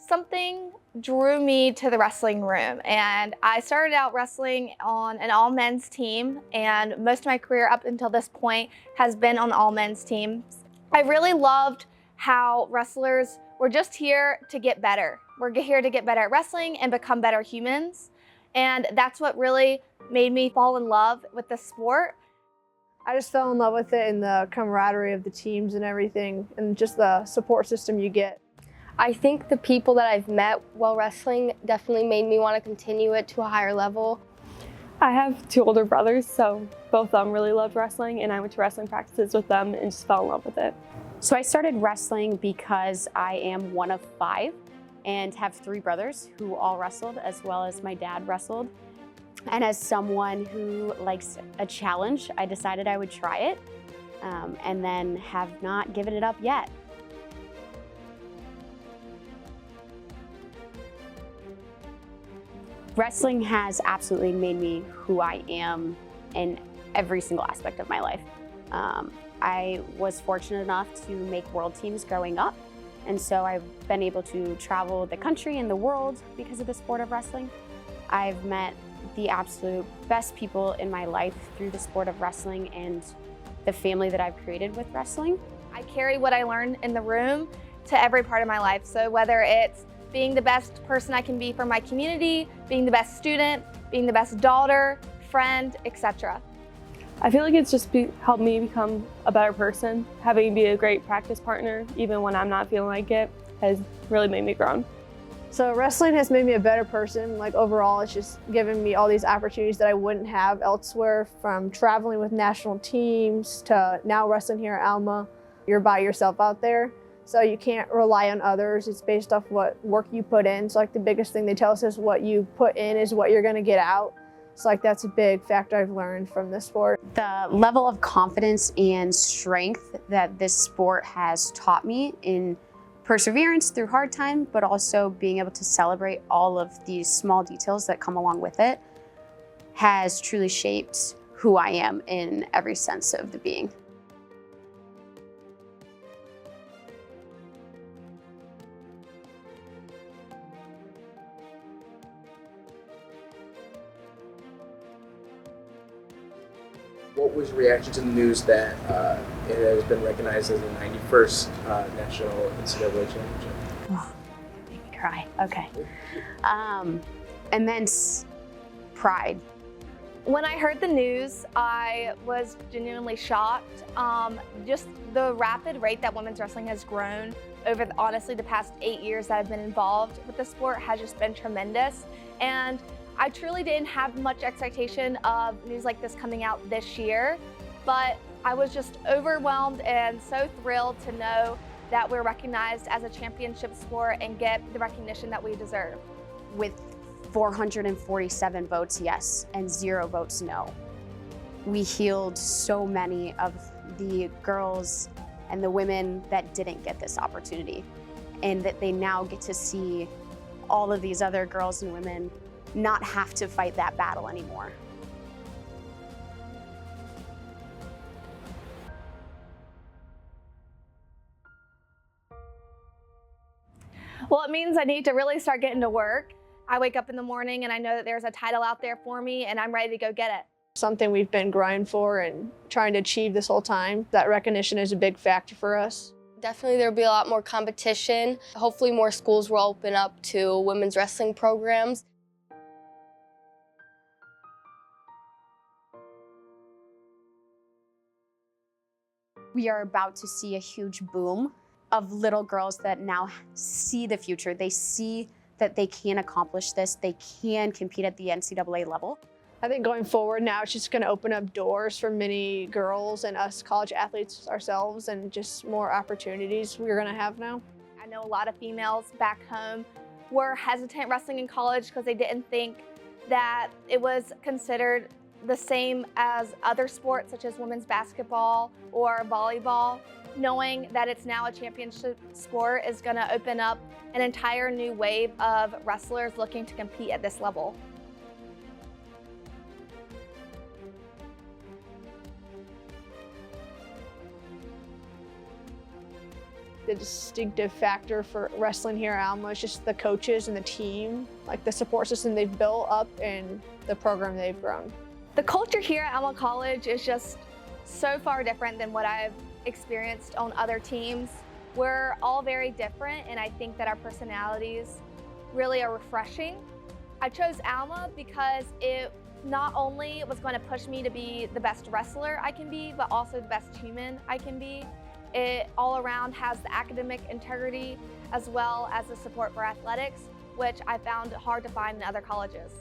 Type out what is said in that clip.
Something drew me to the wrestling room, and I started out wrestling on an all-men's team, and most of my career up until this point has been on all-men's teams. I really loved how wrestlers were just here to get better. We're here to get better at wrestling and become better humans, and that's what really made me fall in love with the sport. I just fell in love with it and the camaraderie of the teams and everything, and just the support system you get. I think the people that I've met while wrestling definitely made me want to continue it to a higher level. I have two older brothers, so both of them really loved wrestling, and I went to wrestling practices with them and just fell in love with it. So I started wrestling because I am one of 5 and have 3 brothers who all wrestled, as well as my dad wrestled. And as someone who likes a challenge, I decided I would try it and then have not given it up yet. Wrestling has absolutely made me who I am in every single aspect of my life. I was fortunate enough to make world teams growing up, and so I've been able to travel the country and the world because of the sport of wrestling. I've met the absolute best people in my life through the sport of wrestling and the family that I've created with wrestling. I carry what I learned in the room to every part of my life, so whether it's being the best person I can be for my community, being the best student, being the best daughter, friend, etc. I feel like it's just helped me become a better person. Having be a great practice partner, even when I'm not feeling like it, has really made me grow. So wrestling has made me a better person. Like overall, it's just given me all these opportunities that I wouldn't have elsewhere, from traveling with national teams to now wrestling here at Alma. You're by yourself out there, so you can't rely on others. It's based off what work you put in. So like the biggest thing they tell us is what you put in is what you're gonna get out. So like that's a big factor I've learned from this sport. The level of confidence and strength that this sport has taught me in perseverance through hard time, but also being able to celebrate all of these small details that come along with it, has truly shaped who I am in every sense of the being. What was your reaction to the news that it has been recognized as the 91st National NCAA Championship? Oh, make me cry. Okay. Immense pride. When I heard the news, I was genuinely shocked. Just the rapid rate that women's wrestling has grown over, honestly, the past 8 years that I've been involved with the sport has just been tremendous. And I truly didn't have much expectation of news like this coming out this year, but I was just overwhelmed and so thrilled to know that we're recognized as a championship sport and get the recognition that we deserve. With 447 votes yes and 0 votes no, we healed so many of the girls and the women that didn't get this opportunity, and that they now get to see all of these other girls and women not have to fight that battle anymore. Well, it means I need to really start getting to work. I wake up in the morning and I know that there's a title out there for me and I'm ready to go get it. Something we've been grinding for and trying to achieve this whole time. That recognition is a big factor for us. Definitely there'll be a lot more competition. Hopefully more schools will open up to women's wrestling programs. We are about to see a huge boom of little girls that now see the future. They see that they can accomplish this. They can compete at the NCAA level. I think going forward now, it's just going to open up doors for many girls and us college athletes ourselves, and just more opportunities we're going to have now. I know a lot of females back home were hesitant wrestling in college because they didn't think that it was considered the same as other sports such as women's basketball or volleyball. Knowing that it's now a championship sport is going to open up an entire new wave of wrestlers looking to compete at this level. the distinctive factor for wrestling here at Alma is just the coaches and the team, like the support system they've built up and the program they've grown. The culture here at Alma College is just so far different than what I've experienced on other teams. We're all very different, and I think that our personalities really are refreshing. I chose Alma because it not only was going to push me to be the best wrestler I can be, but also the best human I can be. It all around has the academic integrity as well as the support for athletics, which I found hard to find in other colleges.